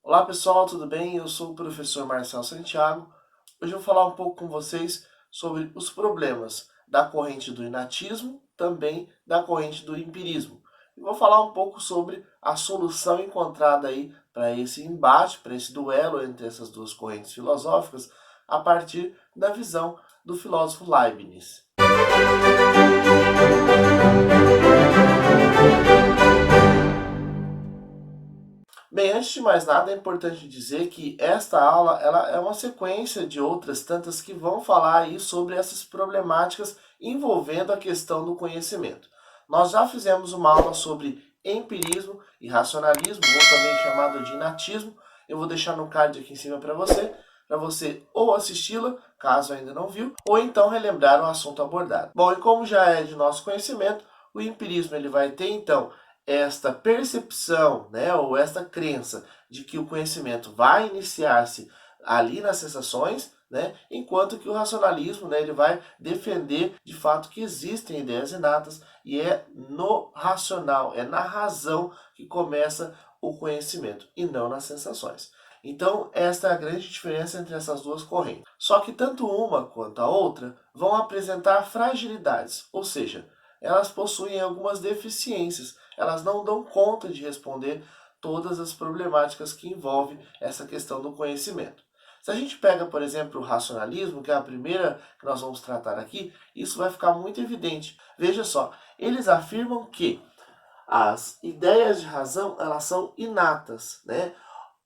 Olá pessoal, tudo bem? Eu sou o professor Marcelo Santiago. Hoje eu vou falar um pouco com vocês sobre os problemas da corrente do inatismo, também da corrente do empirismo. E vou falar um pouco sobre a solução encontrada aí para esse embate, para esse duelo entre essas duas correntes filosóficas, a partir da visão do filósofo Leibniz. Bem, antes de mais nada, é importante dizer que esta aula ela é uma sequência de outras tantas que vão falar aí sobre essas problemáticas envolvendo a questão do conhecimento. Nós já fizemos uma aula sobre empirismo e racionalismo, ou também chamado de inatismo. Eu vou deixar no card aqui em cima para você ou assisti-la, caso ainda não viu, ou então relembrar o assunto abordado. Bom, e como já é de nosso conhecimento, o empirismo ele vai ter então esta percepção, né, ou esta crença de que o conhecimento vai iniciar-se ali nas sensações, né, enquanto que o racionalismo, né, ele vai defender de fato que existem ideias inatas e é no racional, é na razão que começa o conhecimento e não nas sensações. Então, esta é a grande diferença entre essas duas correntes. Só que tanto uma quanto a outra vão apresentar fragilidades, ou seja, elas possuem algumas deficiências, elas não dão conta de responder todas as problemáticas que envolvem essa questão do conhecimento. Se a gente pega, por exemplo, o racionalismo, que é a primeira que nós vamos tratar aqui, isso vai ficar muito evidente. Veja só, eles afirmam que as ideias de razão, elas são inatas, né?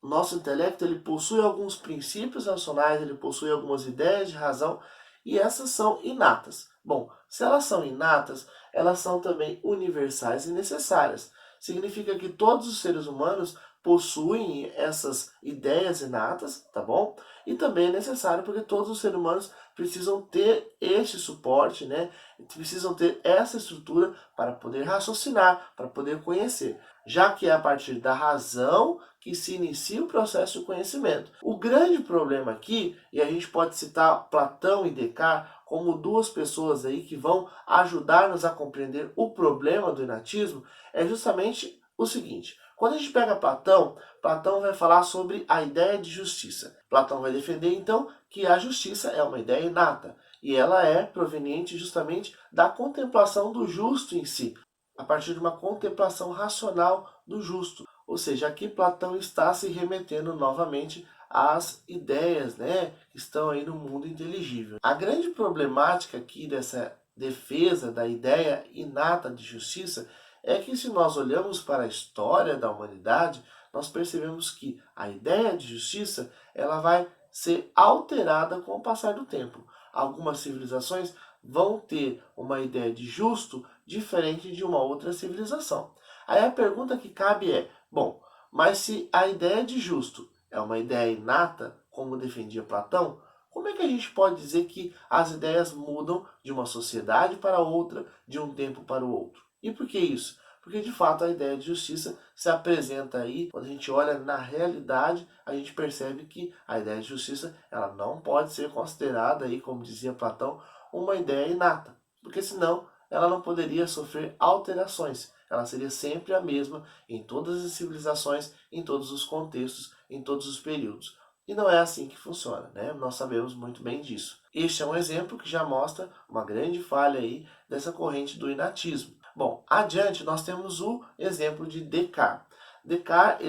O nosso intelecto, ele possui alguns princípios racionais, ele possui algumas ideias de razão, e essas são inatas. Bom, se elas são inatas, elas são também universais e necessárias. Significa que todos os seres humanos possuem essas ideias inatas, tá bom? E também é necessário porque todos os seres humanos precisam ter este suporte, né? Precisam ter essa estrutura para poder raciocinar, para poder conhecer, já que é a partir da razão que se inicia o processo de conhecimento. O grande problema aqui, e a gente pode citar Platão e Descartes como duas pessoas aí que vão ajudar-nos a compreender o problema do inatismo, é justamente o seguinte: quando a gente pega Platão, Platão vai falar sobre a ideia de justiça. Platão vai defender então que a justiça é uma ideia inata e ela é proveniente justamente da contemplação do justo em si, a partir de uma contemplação racional do justo. Ou seja, aqui Platão está se remetendo novamente às ideias, né, que estão aí no mundo inteligível. A grande problemática aqui dessa defesa da ideia inata de justiça é que, se nós olhamos para a história da humanidade, nós percebemos que a ideia de justiça ela vai ser alterada com o passar do tempo. Algumas civilizações vão ter uma ideia de justo diferente de uma outra civilização. Aí a pergunta que cabe é: bom, mas se a ideia de justo é uma ideia inata, como defendia Platão, como é que a gente pode dizer que as ideias mudam de uma sociedade para outra, de um tempo para o outro? E por que isso? Porque de fato a ideia de justiça se apresenta aí, quando a gente olha na realidade, a gente percebe que a ideia de justiça ela não pode ser considerada aí, como dizia Platão, uma ideia inata, porque senão ela não poderia sofrer alterações. Ela seria sempre a mesma em todas as civilizações, em todos os contextos, em todos os períodos. E não é assim que funciona, né? Nós sabemos muito bem disso. Este é um exemplo que já mostra uma grande falha aí dessa corrente do inatismo. Bom, adiante nós temos o exemplo de Descartes. Descartes,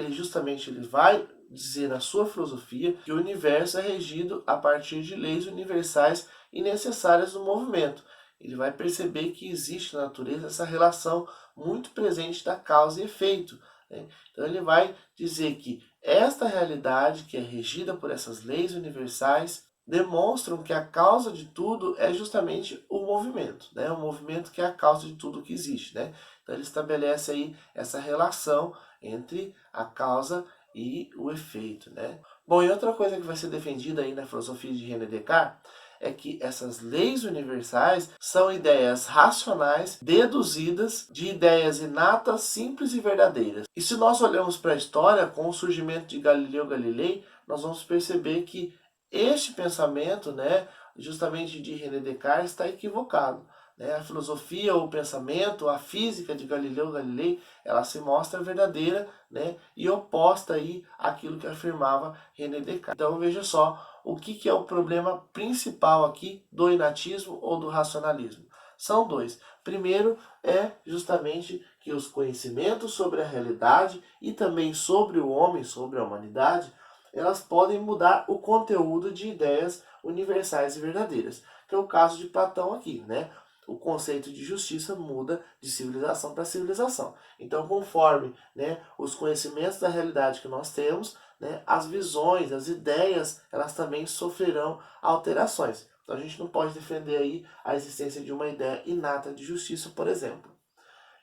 ele vai dizer na sua filosofia que o universo é regido a partir de leis universais e necessárias do movimento. Ele vai perceber que existe na natureza essa relação muito presente da causa e efeito, né? Então ele vai dizer que esta realidade, que é regida por essas leis universais, demonstram que a causa de tudo é justamente o movimento, né? O movimento que é a causa de tudo que existe, né? Então ele estabelece aí essa relação entre a causa e o efeito, né? Bom, e outra coisa que vai ser defendida aí na filosofia de René Descartes é que essas leis universais são ideias racionais deduzidas de ideias inatas, simples e verdadeiras. E se nós olhamos para a história, com o surgimento de Galileu Galilei, nós vamos perceber que este pensamento, né, justamente de René Descartes, está equivocado. né, a filosofia, o pensamento, a física de Galileu Galilei, ela se mostra verdadeira, né, e oposta aí àquilo que afirmava René Descartes. Então veja só o que é o problema principal aqui do inatismo ou do racionalismo. São dois. Primeiro é justamente que os conhecimentos sobre a realidade e também sobre o homem, sobre a humanidade, elas podem mudar o conteúdo de ideias universais e verdadeiras, que é o caso de Platão aqui, né? O conceito de justiça muda de civilização para civilização. Então, conforme, né, os conhecimentos da realidade que nós temos, né, as visões, as ideias, elas também sofrerão alterações. Então, a gente não pode defender aí a existência de uma ideia inata de justiça, por exemplo.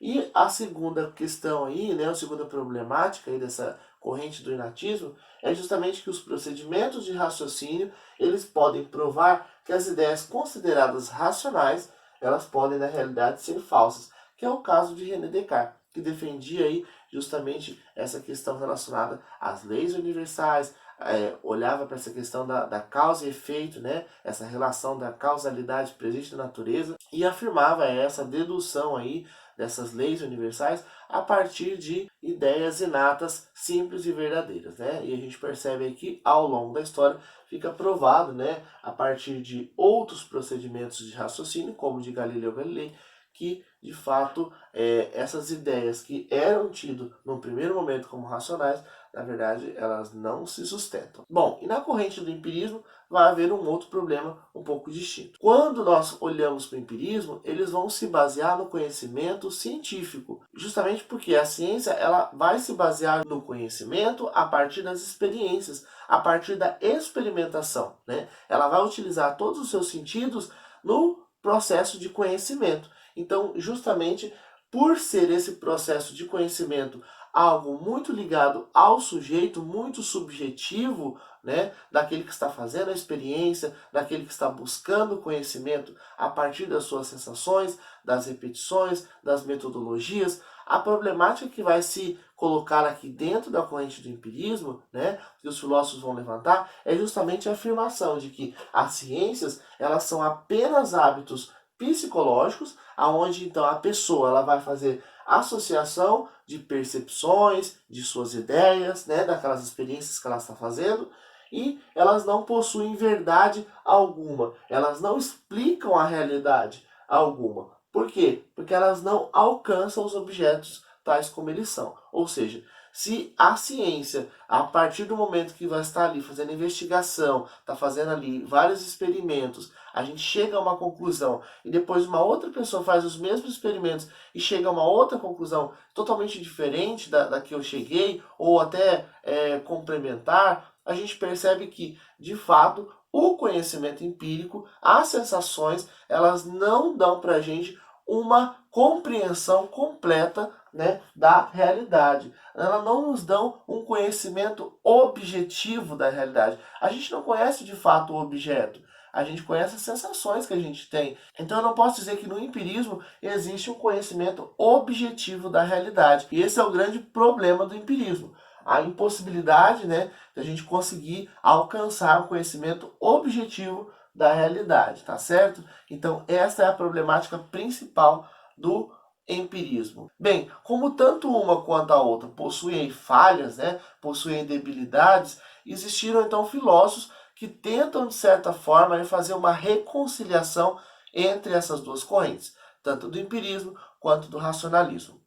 E a segunda questão aí, né, a segunda problemática aí dessa corrente do inatismo é justamente que os procedimentos de raciocínio, eles podem provar que as ideias consideradas racionais, elas podem na realidade ser falsas, que é o caso de René Descartes, que defendia aí justamente essa questão relacionada às leis universais, olhava para essa questão da causa e efeito, né, essa relação da causalidade presente na natureza, e afirmava essa dedução aí dessas leis universais a partir de ideias inatas, simples e verdadeiras, né? E a gente percebe aqui ao longo da história fica provado, né, a partir de outros procedimentos de raciocínio, como de Galileu Galilei, que de fato essas ideias que eram tidas no primeiro momento como racionais, na verdade elas não se sustentam. Bom, e na corrente do empirismo vai haver um outro problema um pouco distinto. Quando nós olhamos para o empirismo, eles vão se basear no conhecimento científico, justamente porque a ciência ela vai se basear no conhecimento a partir das experiências, a partir da experimentação, né? Ela vai utilizar todos os seus sentidos no processo de conhecimento. Então, justamente por ser esse processo de conhecimento algo muito ligado ao sujeito, muito subjetivo, né, daquele que está fazendo a experiência, daquele que está buscando conhecimento a partir das suas sensações, das repetições, das metodologias, a problemática que vai se colocar aqui dentro da corrente do empirismo, né, que os filósofos vão levantar, é justamente a afirmação de que as ciências, elas são apenas hábitos psicológicos, aonde então a pessoa ela vai fazer associação de percepções, de suas ideias, né, daquelas experiências que ela está fazendo, e elas não possuem verdade alguma, elas não explicam a realidade alguma. Por quê? Porque elas não alcançam os objetos tais como eles são. Ou seja, se a ciência, a partir do momento que vai estar ali fazendo investigação, está fazendo ali vários experimentos, a gente chega a uma conclusão e depois uma outra pessoa faz os mesmos experimentos e chega a uma outra conclusão totalmente diferente da que eu cheguei, ou até complementar, a gente percebe que, de fato, o conhecimento empírico, as sensações, elas não dão para a gente uma compreensão completa, né, da realidade. Elas não nos dão um conhecimento objetivo da realidade. A gente não conhece de fato o objeto. A gente conhece as sensações que a gente tem. Então eu não posso dizer que no empirismo existe um conhecimento objetivo da realidade. E esse é o grande problema do empirismo. A impossibilidade, né, de a gente conseguir alcançar um conhecimento objetivo da realidade, tá certo? Então essa é a problemática principal do empirismo. Bem, como tanto uma quanto a outra possuem falhas, né, possuem debilidades, existiram então filósofos que tentam, de certa forma, fazer uma reconciliação entre essas duas correntes, tanto do empirismo quanto do racionalismo.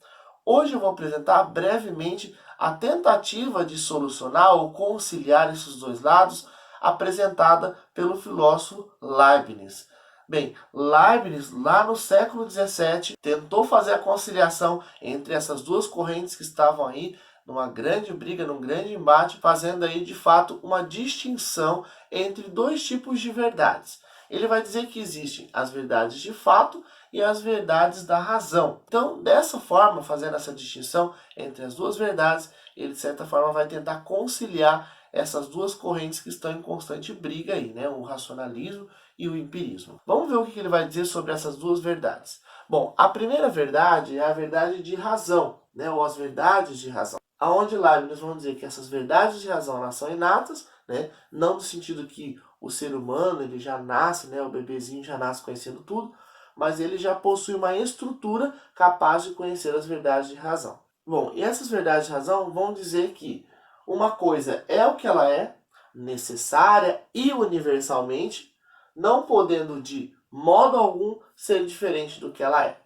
Hoje eu vou apresentar brevemente a tentativa de solucionar ou conciliar esses dois lados apresentada pelo filósofo Leibniz. Bem, Leibniz, lá no século XVII, tentou fazer a conciliação entre essas duas correntes que estavam aí numa grande briga, num grande embate, fazendo aí de fato uma distinção entre dois tipos de verdades. Ele vai dizer que existem as verdades de fato e as verdades da razão. Então, dessa forma, fazendo essa distinção entre as duas verdades, ele de certa forma vai tentar conciliar essas duas correntes que estão em constante briga aí, né? O racionalismo e o empirismo. Vamos ver o que ele vai dizer sobre essas duas verdades. Bom, a primeira verdade é a verdade de razão, né? Ou as verdades de razão. Aonde Leibniz vão dizer que essas verdades de razão elas são inatas, né? Não no sentido que o ser humano ele já nasce, né? O bebezinho já nasce conhecendo tudo, mas ele já possui uma estrutura capaz de conhecer as verdades de razão. Bom, e essas verdades de razão vão dizer que uma coisa é o que ela é, necessária e universalmente, não podendo de modo algum ser diferente do que ela é.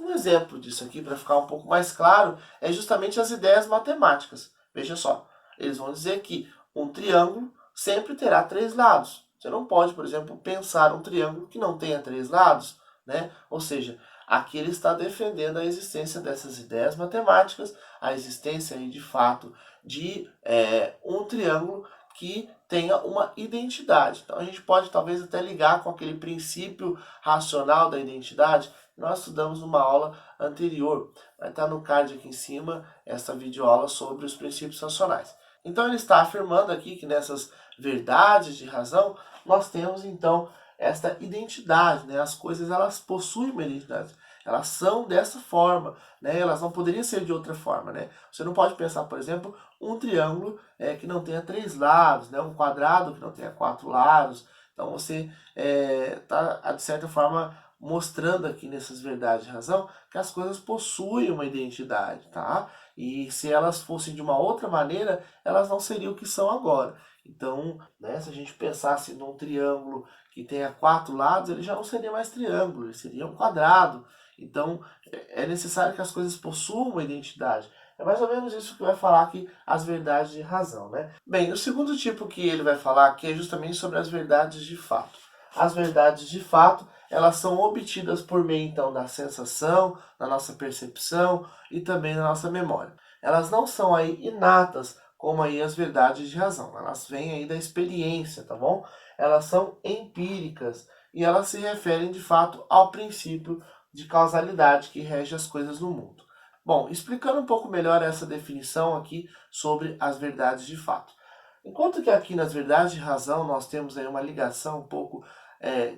Um exemplo disso aqui, para ficar um pouco mais claro, é justamente as ideias matemáticas. Veja só, eles vão dizer que um triângulo sempre terá três lados. Você não pode, por exemplo, pensar um triângulo que não tenha três lados, né? Ou seja, aqui ele está defendendo a existência dessas ideias matemáticas, a existência aí, de fato de um triângulo que tenha uma identidade. Então a gente pode talvez até ligar com aquele princípio racional da identidade que nós estudamos numa aula anterior. Vai estar no card aqui em cima essa videoaula sobre os princípios racionais. Então ele está afirmando aqui que nessas verdades de razão nós temos então esta identidade, né? As coisas elas possuem uma identidade. Elas são dessa forma, né? Elas não poderiam ser de outra forma, né? Você não pode pensar, por exemplo, um triângulo que não tenha três lados, né? Um quadrado que não tenha quatro lados. Então você está, de certa forma, mostrando aqui nessas verdades de razão que as coisas possuem uma identidade, tá? E se elas fossem de uma outra maneira, elas não seriam o que são agora. Então, né, se a gente pensasse num triângulo que tenha quatro lados, ele já não seria mais triângulo, ele seria um quadrado. Então, é necessário que as coisas possuam uma identidade. É mais ou menos isso que vai falar aqui as verdades de razão, né? Bem, o segundo tipo que ele vai falar aqui é justamente sobre as verdades de fato. As verdades de fato, elas são obtidas por meio, então, da sensação, da nossa percepção e também da nossa memória. Elas não são aí inatas, como aí as verdades de razão. Elas vêm aí da experiência, tá bom? Elas são empíricas e elas se referem, de fato, ao princípio de causalidade que rege as coisas no mundo. Bom, explicando um pouco melhor essa definição aqui sobre as verdades de fato. Enquanto que aqui nas verdades de razão nós temos aí uma ligação um pouco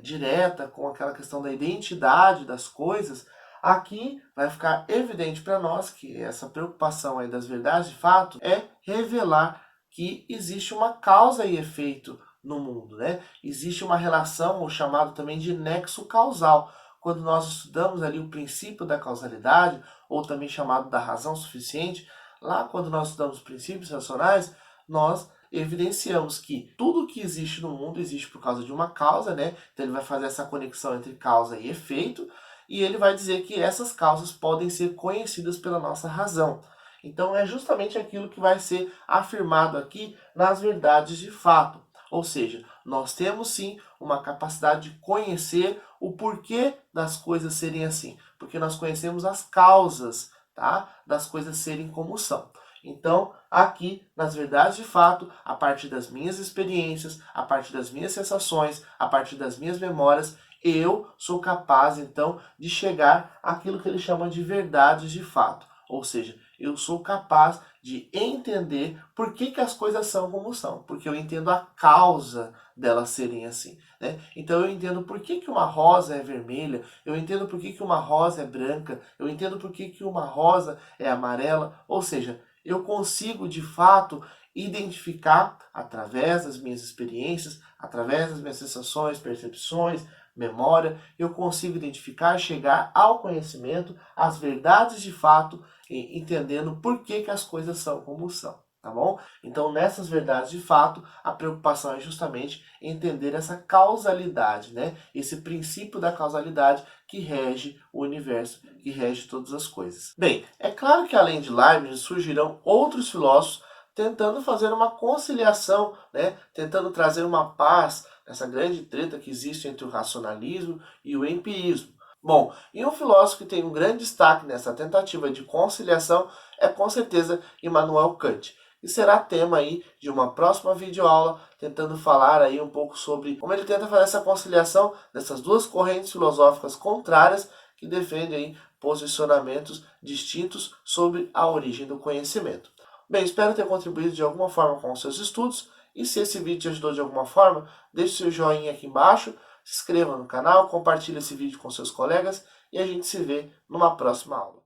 direta com aquela questão da identidade das coisas, aqui vai ficar evidente para nós que essa preocupação aí das verdades de fato é revelar que existe uma causa e efeito no mundo, né? Existe uma relação, ou chamado também de nexo causal. Quando nós estudamos ali o princípio da causalidade, ou também chamado da razão suficiente, lá quando nós estudamos princípios racionais, nós evidenciamos que tudo que existe no mundo existe por causa de uma causa, né? Então ele vai fazer essa conexão entre causa e efeito, e ele vai dizer que essas causas podem ser conhecidas pela nossa razão. Então é justamente aquilo que vai ser afirmado aqui nas verdades de fato. Ou seja, nós temos sim uma capacidade de conhecer o porquê das coisas serem assim, porque nós conhecemos as causas, tá? Das coisas serem como são. Então, aqui, nas verdades de fato, a partir das minhas experiências, a partir das minhas sensações, a partir das minhas memórias, eu sou capaz, então, de chegar àquilo que ele chama de verdades de fato. Ou seja, eu sou capaz de entender por que as coisas são como são, porque eu entendo a causa delas serem assim, né? Então eu entendo por que uma rosa é vermelha, eu entendo por que uma rosa é branca, eu entendo por que uma rosa é amarela, ou seja, eu consigo de fato identificar através das minhas experiências, através das minhas sensações, percepções, memória, eu consigo identificar, chegar ao conhecimento, às verdades de fato, entendendo por que as coisas são como são, tá bom? Então, nessas verdades de fato, a preocupação é justamente entender essa causalidade, né? Esse princípio da causalidade que rege o universo, que rege todas as coisas. Bem, é claro que além de Leibniz surgirão outros filósofos tentando fazer uma conciliação, né? Tentando trazer uma paz nessa grande treta que existe entre o racionalismo e o empirismo. Bom, e um filósofo que tem um grande destaque nessa tentativa de conciliação é com certeza Immanuel Kant, que será tema aí de uma próxima videoaula, tentando falar aí um pouco sobre como ele tenta fazer essa conciliação dessas duas correntes filosóficas contrárias que defendem aí posicionamentos distintos sobre a origem do conhecimento. Bem, espero ter contribuído de alguma forma com os seus estudos, e se esse vídeo te ajudou de alguma forma, deixe seu joinha aqui embaixo, se inscreva no canal, compartilhe esse vídeo com seus colegas e a gente se vê numa próxima aula.